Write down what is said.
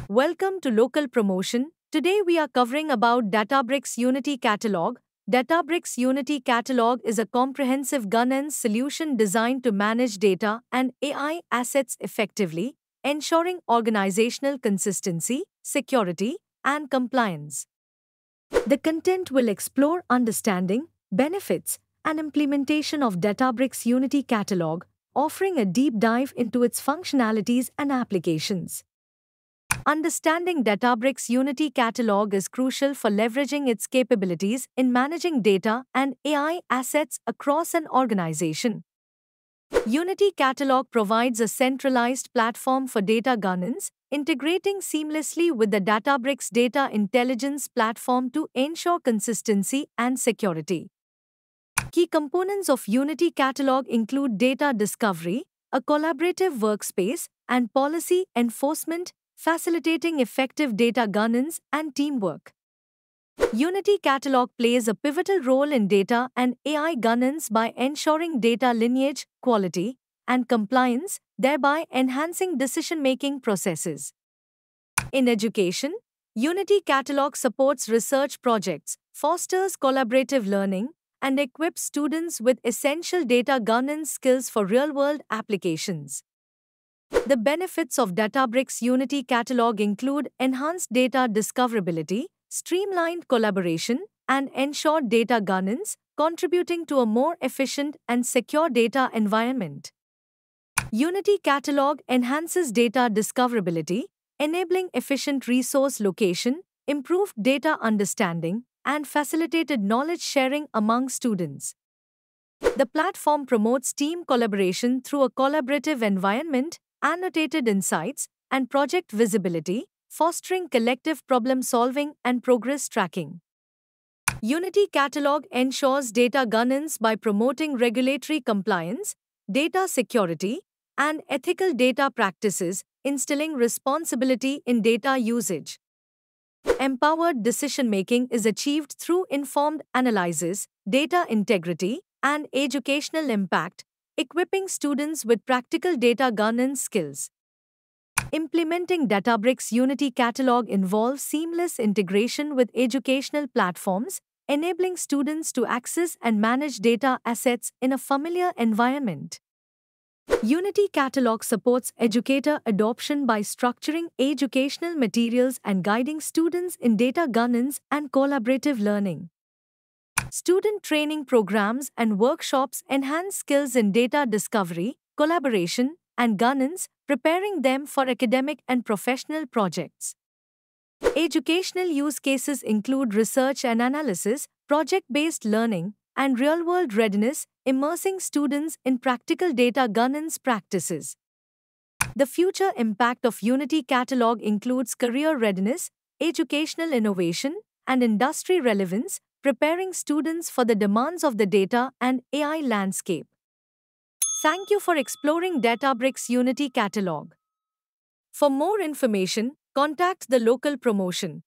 Welcome to Local Promotion. Today we are covering about Databricks Unity Catalog. Databricks Unity Catalog is a comprehensive governance solution designed to manage data and AI assets effectively, ensuring organizational consistency, security, and compliance. The content will explore understanding, benefits, and implementation of Databricks Unity Catalog, offering a deep dive into its functionalities and applications. Understanding Databricks Unity Catalog is crucial for leveraging its capabilities in managing data and AI assets across an organization. Unity Catalog provides a centralized platform for data governance, integrating seamlessly with the Databricks Data Intelligence platform to ensure consistency and security. Key components of Unity Catalog include data discovery, a collaborative workspace, and policy enforcement, facilitating effective data governance and teamwork. Unity Catalog plays a pivotal role in data and AI governance by ensuring data lineage, quality, and compliance, thereby enhancing decision-making processes. In education, Unity Catalog supports research projects, fosters collaborative learning, and equips students with essential data governance skills for real-world applications. The benefits of Databricks Unity Catalog include enhanced data discoverability, streamlined collaboration, and ensured data governance, contributing to a more efficient and secure data environment. Unity Catalog enhances data discoverability, enabling efficient resource location, improved data understanding, and facilitated knowledge sharing among students. The platform promotes team collaboration through a collaborative environment, annotated insights, and project visibility, fostering collective problem solving and progress tracking. Unity Catalog ensures data governance by promoting regulatory compliance, data security, and ethical data practices, instilling responsibility in data usage. Empowered decision making is achieved through informed analysis, data integrity, and educational impact, equipping students with practical data governance skills. Implementing Databricks Unity Catalog involves seamless integration with educational platforms, enabling students to access and manage data assets in a familiar environment. Unity Catalog supports educator adoption by structuring educational materials and guiding students in data governance and collaborative learning. Student training programs and workshops enhance skills in data discovery, collaboration, and governance, preparing them for academic and professional projects. Educational use cases include research and analysis, project-based learning, and real-world readiness, immersing students in practical data governance practices. The future impact of Unity Catalog includes career readiness, educational innovation, and industry relevance, preparing students for the demands of the data and AI landscape. Thank you for exploring Databricks Unity Catalog. For more information, contact the local promotion.